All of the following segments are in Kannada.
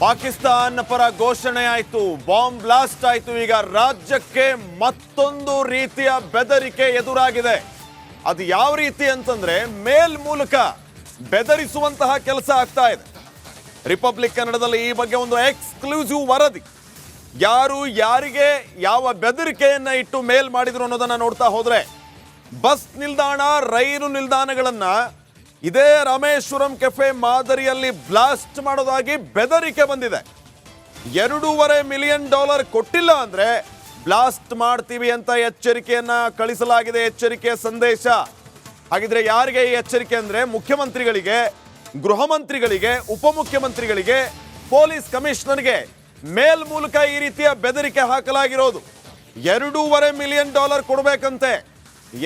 ಪಾಕಿಸ್ತಾನ ಪರ ಘೋಷಣೆ ಆಯಿತು, ಬಾಂಬ್ ಬ್ಲಾಸ್ಟ್ ಆಯಿತು. ಈಗ ರಾಜ್ಯಕ್ಕೆ ಮತ್ತೊಂದು ರೀತಿಯ ಬೆದರಿಕೆ ಎದುರಾಗಿದೆ. ಅದು ಯಾವ ರೀತಿ ಅಂತಂದ್ರೆ ಮೇಲ್ ಮೂಲಕ ಬೆದರಿಸುವಂತಹ ಕೆಲಸ ಆಗ್ತಾ ಇದೆ. ರಿಪಬ್ಲಿಕ್ ಕನ್ನಡದಲ್ಲಿ ಈ ಬಗ್ಗೆ ಒಂದು ಎಕ್ಸ್ಕ್ಲೂಸಿವ್ ವರದಿ. ಯಾರು ಯಾರಿಗೆ ಯಾವ ಬೆದರಿಕೆಯನ್ನ ಇಟ್ಟು ಮೇಲ್ ಮಾಡಿದ್ರು ಅನ್ನೋದನ್ನ ನೋಡ್ತಾ ಹೋದ್ರೆ, ಬಸ್ ನಿಲ್ದಾಣ, ರೈಲು ನಿಲ್ದಾಣಗಳನ್ನ ಇದೇ ರಾಮೇಶ್ವರಂ ಕೆಫೆ ಮಾದರಿಯಲ್ಲಿ ಬ್ಲಾಸ್ಟ್ ಮಾಡೋದಾಗಿ ಬೆದರಿಕೆ ಬಂದಿದೆ. $2.5 ಮಿಲಿಯನ್ ಕೊಟ್ಟಿಲ್ಲ ಅಂದ್ರೆ ಬ್ಲಾಸ್ಟ್ ಮಾಡ್ತೀವಿ ಅಂತ ಎಚ್ಚರಿಕೆಯನ್ನ ಕಳಿಸಲಾಗಿದೆ. ಎಚ್ಚರಿಕೆಯ ಸಂದೇಶ. ಹಾಗಿದ್ರೆ ಯಾರಿಗೆ ಈ ಎಚ್ಚರಿಕೆ ಅಂದ್ರೆ ಮುಖ್ಯಮಂತ್ರಿಗಳಿಗೆ, ಗೃಹ ಮಂತ್ರಿಗಳಿಗೆ, ಉಪಮುಖ್ಯಮಂತ್ರಿಗಳಿಗೆ, ಪೊಲೀಸ್ ಕಮಿಷನರ್ಗೆ ಮೇಲ್ ಮೂಲಕ ಈ ರೀತಿಯ ಬೆದರಿಕೆ ಹಾಕಲಾಗಿರೋದು. $2.5 ಮಿಲಿಯನ್ ಕೊಡಬೇಕಂತೆ.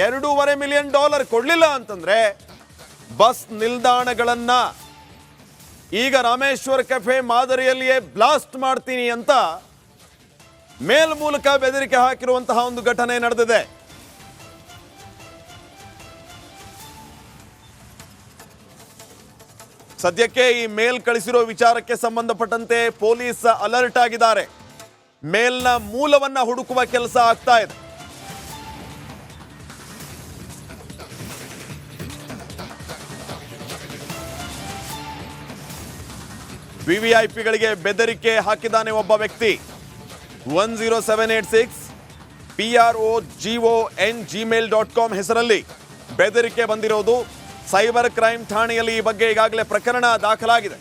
$2.5 ಮಿಲಿಯನ್ ಕೊಡ್ಲಿಲ್ಲ ಅಂತಂದ್ರೆ ಬಸ್ ನಿಲ್ದಾಣಗಳನ್ನ ಈಗ ರಾಮೇಶ್ವರ ಕೆಫೆ ಮಾದರಿಯಲ್ಲಿಯೇ ಬ್ಲಾಸ್ಟ್ ಮಾಡ್ತೀನಿ ಅಂತ ಮೇಲ್ ಮೂಲಕ ಬೆದರಿಕೆ ಹಾಕಿರುವಂತಹ ಒಂದು ಘಟನೆ ನಡೆದಿದೆ. ಸದ್ಯಕ್ಕೆ ಈ ಮೇಲ್ ಕಳಿಸಿರೋ ವಿಚಾರಕ್ಕೆ ಸಂಬಂಧಪಟ್ಟಂತೆ ಪೊಲೀಸ್ ಅಲರ್ಟ್ ಆಗಿದ್ದಾರೆ. ಮೇಲ್ನ ಮೂಲವನ್ನ ಹುಡುಕುವ ಕೆಲಸ ಆಗ್ತಾ ಇದೆ. ವಿವಿಐಪಿಗಳಿಗೆ ಬೆದರಿಕೆ ಹಾಕಿದ್ದಾನೆ ಒಬ್ಬ ವ್ಯಕ್ತಿ. 10786 PROGON@gmail.com ಹೆಸರಲ್ಲಿ ಬೆದರಿಕೆ ಬಂದಿರೋದು. ಸೈಬರ್ ಕ್ರೈಮ್ ಠಾಣೆಯಲ್ಲಿ ಈ ಬಗ್ಗೆ ಈಗಾಗಲೇ ಪ್ರಕರಣ ದಾಖಲಾಗಿದೆ.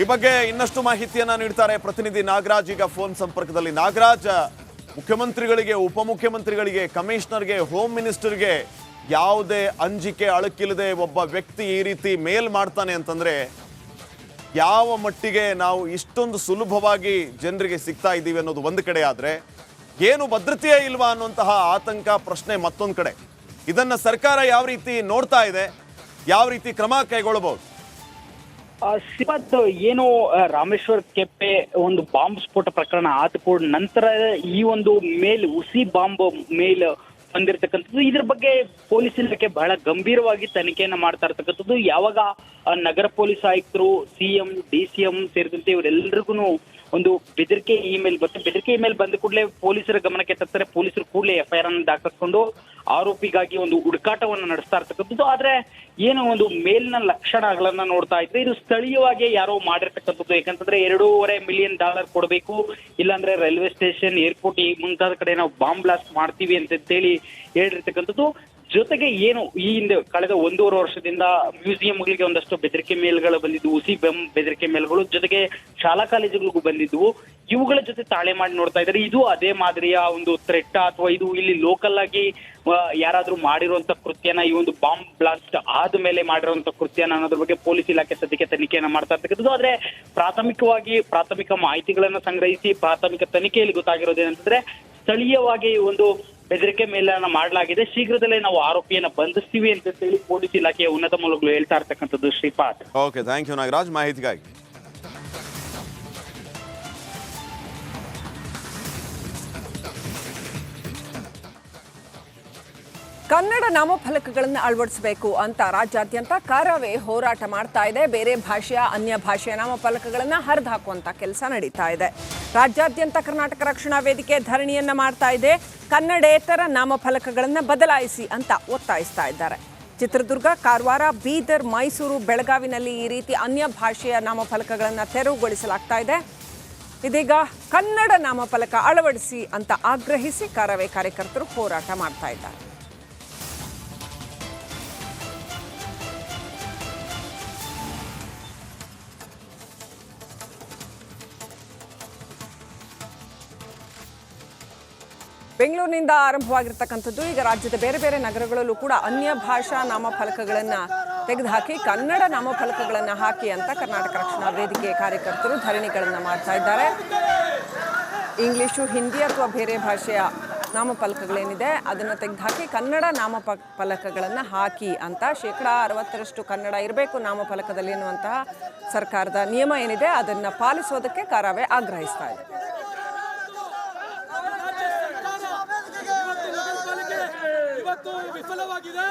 ಈ ಬಗ್ಗೆ ಇನ್ನಷ್ಟು ಮಾಹಿತಿಯನ್ನ ನೀಡ್ತಾರೆ ಪ್ರತಿನಿಧಿ ನಾಗರಾಜ್. ಈಗ ಫೋನ್ ಸಂಪರ್ಕದಲ್ಲಿ. ನಾಗರಾಜ್, ಮುಖ್ಯಮಂತ್ರಿಗಳಿಗೆ, ಉಪಮುಖ್ಯಮಂತ್ರಿಗಳಿಗೆ, ಕಮಿಷನರ್ಗೆ, ಹೋಮ್ ಮಿನಿಸ್ಟರ್ಗೆ ಯಾವುದೇ ಅಂಜಿಕೆ ಅಳಕಿಲ್ಲದೆ ಒಬ್ಬ ವ್ಯಕ್ತಿ ಈ ರೀತಿ ಮೇಲ್ ಮಾಡ್ತಾನೆ ಅಂತಂದ್ರೆ ಯಾವ ಮಟ್ಟಿಗೆ ನಾವು ಇಷ್ಟೊಂದು ಸುಲಭವಾಗಿ ಜನರಿಗೆ ಸಿಗ್ತಾ ಇದ್ದೀವಿ ಅನ್ನೋದು ಒಂದು ಕಡೆ ಆದ್ರೆ, ಏನು ಭದ್ರತೆಯೇ ಇಲ್ವಾ ಅನ್ನುವಂತಹ ಆತಂಕ, ಪ್ರಶ್ನೆ ಮತ್ತೊಂದು ಕಡೆ. ಇದನ್ನ ಸರ್ಕಾರ ಯಾವ ರೀತಿ ನೋಡ್ತಾ ಇದೆ, ಯಾವ ರೀತಿ ಕ್ರಮ ಕೈಗೊಳ್ಳಬಹುದು? ಶ್ರೀಪಾದ್, ಏನು ರಾಮೇಶ್ವರ್ ಕೆಫೆ ಒಂದು ಬಾಂಬ್ ಸ್ಫೋಟ ಪ್ರಕರಣ ಆದ ನಂತರ ಈ ಒಂದು ಮೇಲ್, ಹುಸಿ ಬಾಂಬ್ ಮೇಲ್ ಬಂದಿರತಕ್ಕಂಥದ್ದು, ಇದ್ರ ಬಗ್ಗೆ ಪೊಲೀಸ್ ಇಲಾಖೆ ಬಹಳ ಗಂಭೀರವಾಗಿ ತನಿಖೆಯನ್ನ ಮಾಡ್ತಾ ಇರ್ತಕ್ಕಂಥದ್ದು. ಯಾವಾಗ ನಗರ ಪೊಲೀಸ್ ಆಯುಕ್ತರು, ಸಿಎಂ, DCM ಸೇರಿದಂತೆ ಇವರೆಲ್ಲರಿಗೂ ಒಂದು ಬೆದರಿಕೆ ಇಮೇಲ್ ಬರುತ್ತೆ. ಬೆದರಿಕೆ ಇಮೇಲ್ ಬಂದ ಕೂಡಲೇ ಪೊಲೀಸರ ಗಮನಕ್ಕೆ ತರ್ತಾರೆ. ಪೊಲೀಸರು ಕೂಡಲೇ FIR ಅನ್ನು ದಾಖಲಿಸಿಕೊಂಡು ಆರೋಪಿಗಾಗಿ ಒಂದು ಹುಡುಕಾಟವನ್ನು ನಡೆಸ್ತಾ ಇರ್ತಕ್ಕಂಥದ್ದು. ಆದ್ರೆ ಏನು ಒಂದು ಮೇಲ್ನ ಲಕ್ಷಣಗಳನ್ನ ನೋಡ್ತಾ ಇದ್ರೆ ಇದು ಸ್ಥಳೀಯವಾಗಿ ಯಾರೋ ಮಾಡಿರ್ತಕ್ಕಂಥದ್ದು. ಯಾಕಂತಂದ್ರೆ $2.5 ಮಿಲಿಯನ್ ಕೊಡಬೇಕು, ಇಲ್ಲಾಂದ್ರೆ ರೈಲ್ವೆ ಸ್ಟೇಷನ್, ಏರ್ಪೋರ್ಟ್ ಈ ಮುಂತಾದ ಕಡೆ ನಾವು ಬಾಂಬ್ ಬ್ಲಾಸ್ಟ್ ಮಾಡ್ತೀವಿ ಅಂತ ಹೇಳಿ ಹೇಳಿರ್ತಕ್ಕಂಥದ್ದು. ಜೊತೆಗೆ ಏನು ಈ ಹಿಂದೆ ಕಳೆದ 1.5 ವರ್ಷದಿಂದ ಮ್ಯೂಸಿಯಂಗಳಿಗೆ ಒಂದಷ್ಟು ಬೆದರಿಕೆ ಮೇಲ್ಗಳು ಬಂದಿದ್ವು, ಹುಸಿ ಬೆದರಿಕೆ ಮೇಲ್ಗಳು, ಜೊತೆಗೆ ಶಾಲಾ ಕಾಲೇಜುಗಳಿಗೂ ಬಂದಿದ್ವು. ಇವುಗಳ ಜೊತೆ ತಾಳೆ ಮಾಡಿ ನೋಡ್ತಾ ಇದ್ದಾರೆ. ಇದು ಅದೇ ಮಾದರಿಯ ಒಂದು ಥ್ರೆಟ್ ಅಥವಾ ಇದು ಇಲ್ಲಿ ಲೋಕಲ್ ಆಗಿ ಯಾರಾದ್ರೂ ಮಾಡಿರುವಂತ ಕೃತ್ಯನ, ಈ ಒಂದು ಬಾಂಬ್ ಬ್ಲಾಸ್ಟ್ ಆದ್ಮೇಲೆ ಮಾಡಿರುವಂತ ಕೃತ್ಯನ ಅನ್ನೋದ್ರ ಬಗ್ಗೆ ಪೊಲೀಸ್ ಇಲಾಖೆ ಸದ್ಯಕ್ಕೆ ತನಿಖೆಯನ್ನ ಮಾಡ್ತಾ ಇರ್ತಕ್ಕಂಥದ್ದು. ಆದ್ರೆ ಪ್ರಾಥಮಿಕ ಮಾಹಿತಿಗಳನ್ನ ಸಂಗ್ರಹಿಸಿ ಪ್ರಾಥಮಿಕ ತನಿಖೆಯಲ್ಲಿ ಗೊತ್ತಾಗಿರೋದೇನಂತಂದ್ರೆ ಸ್ಥಳೀಯವಾಗಿ ಒಂದು ಬೆದರಿಕೆ ಮೇಲನ್ನ ಮಾಡಲಾಗಿದೆ. ಶೀಘ್ರದಲ್ಲೇ ನಾವು ಆರೋಪಿಯನ್ನ ಬಂಧಿಸ್ತೀವಿ ಅಂತ ಹೇಳಿ ಪೊಲೀಸ್ ಇಲಾಖೆಯ ಉನ್ನತ ಮೂಲಗಳು ಹೇಳ್ತಾ ಇರ್ತಕ್ಕಂಥದ್ದು. Shripad, okay, thank you Nagaraj ಮಾಹಿತಿಗಾಗಿ. ಕನ್ನಡ ನಾಮಫಲಕಗಳನ್ನು ಅಳವಡಿಸಬೇಕು ಅಂತ ರಾಜ್ಯಾದ್ಯಂತ ಕರವೇ ಹೋರಾಟ ಮಾಡ್ತಾ ಇದೆ. ಬೇರೆ ಭಾಷೆಯ, ಅನ್ಯ ಭಾಷೆಯ ನಾಮಫಲಕಗಳನ್ನು ಹರಿದು ಹಾಕುವಂತ ಕೆಲಸ ನಡೀತಾ ಇದೆ. ರಾಜ್ಯಾದ್ಯಂತ ಕರ್ನಾಟಕ ರಕ್ಷಣಾ ವೇದಿಕೆ ಧರಣಿಯನ್ನ ಮಾಡ್ತಾ ಇದೆ. ಕನ್ನಡೇತರ ನಾಮಫಲಕಗಳನ್ನು ಬದಲಾಯಿಸಿ ಅಂತ ಒತ್ತಾಯಿಸ್ತಾ ಇದ್ದಾರೆ. ಚಿತ್ರದುರ್ಗ, ಕಾರವಾರ, ಬೀದರ್, ಮೈಸೂರು, ಬೆಳಗಾವಿನಲ್ಲಿ ಈ ರೀತಿ ಅನ್ಯ ಭಾಷೆಯ ನಾಮಫಲಕಗಳನ್ನು ತೆರವುಗೊಳಿಸಲಾಗ್ತಾ ಇದೆ. ಇದೀಗ ಕನ್ನಡ ನಾಮಫಲಕ ಅಳವಡಿಸಿ ಅಂತ ಆಗ್ರಹಿಸಿ ಕರವೇ ಕಾರ್ಯಕರ್ತರು ಹೋರಾಟ ಮಾಡ್ತಾ ಇದ್ದಾರೆ. ಬೆಂಗಳೂರಿನಿಂದ ಆರಂಭವಾಗಿರ್ತಕ್ಕಂಥದ್ದು ಈಗ ರಾಜ್ಯದ ಬೇರೆ ಬೇರೆ ನಗರಗಳಲ್ಲೂ ಕೂಡ ಅನ್ಯ ಭಾಷಾ ನಾಮಫಲಕಗಳನ್ನು ತೆಗೆದುಹಾಕಿ ಕನ್ನಡ ನಾಮಫಲಕಗಳನ್ನು ಹಾಕಿ ಅಂತ ಕರ್ನಾಟಕ ರಕ್ಷಣಾ ವೇದಿಕೆ ಕಾರ್ಯಕರ್ತರು ಧರಣಿಗಳನ್ನು ಮಾಡ್ತಾ ಇದ್ದಾರೆ. ಇಂಗ್ಲೀಷು, ಹಿಂದಿ ಅಥವಾ ಬೇರೆ ಭಾಷೆಯ ನಾಮಫಲಕಗಳೇನಿದೆ ಅದನ್ನು ತೆಗೆದುಹಾಕಿ ಕನ್ನಡ ನಾಮಫಲಕಗಳನ್ನು ಹಾಕಿ ಅಂತ 60% ಕನ್ನಡ ಇರಬೇಕು ನಾಮಫಲಕದಲ್ಲಿ ಎನ್ನುವಂತಹ ಸರ್ಕಾರದ ನಿಯಮ ಏನಿದೆ ಅದನ್ನು ಪಾಲಿಸೋದಕ್ಕೆ ಕರವೇ ಆಗ್ರಹಿಸ್ತಾ ಇದೆ. ವಿಫಲವಾಗಿದೆ.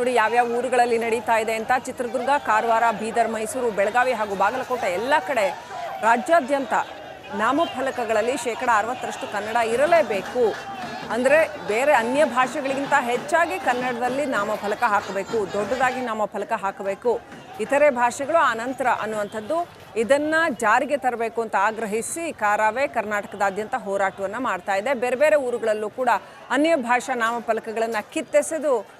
ನೋಡಿ ಯಾವ್ಯಾವ ಊರುಗಳಲ್ಲಿ ನಡೀತಾ ಇದೆ ಅಂತ. ಚಿತ್ರದುರ್ಗ, ಕಾರವಾರ, ಬೀದರ್, ಮೈಸೂರು, ಬೆಳಗಾವಿ ಹಾಗೂ ಬಾಗಲಕೋಟೆ ಎಲ್ಲ ಕಡೆ ರಾಜ್ಯಾದ್ಯಂತ ನಾಮಫಲಕಗಳಲ್ಲಿ 60% ಕನ್ನಡ ಇರಲೇಬೇಕು. ಅಂದರೆ ಬೇರೆ ಅನ್ಯ ಭಾಷೆಗಳಿಗಿಂತ ಹೆಚ್ಚಾಗಿ ಕನ್ನಡದಲ್ಲಿ ನಾಮಫಲಕ ಹಾಕಬೇಕು, ದೊಡ್ಡದಾಗಿ ನಾಮಫಲಕ ಹಾಕಬೇಕು. ಇತರೆ ಭಾಷೆಗಳು ಆನಂತರ ಅನ್ನುವಂಥದ್ದು. ಇದನ್ನು ಜಾರಿಗೆ ತರಬೇಕು ಅಂತ ಆಗ್ರಹಿಸಿ ಕಾರಾವೆ ಕರ್ನಾಟಕದಾದ್ಯಂತ ಹೋರಾಟವನ್ನು ಮಾಡ್ತಾ ಇದೆ. ಬೇರೆ ಬೇರೆ ಊರುಗಳಲ್ಲೂ ಕೂಡ ಅನ್ಯ ಭಾಷಾ ನಾಮಫಲಕಗಳನ್ನು ಕಿತ್ತೆಸೆದು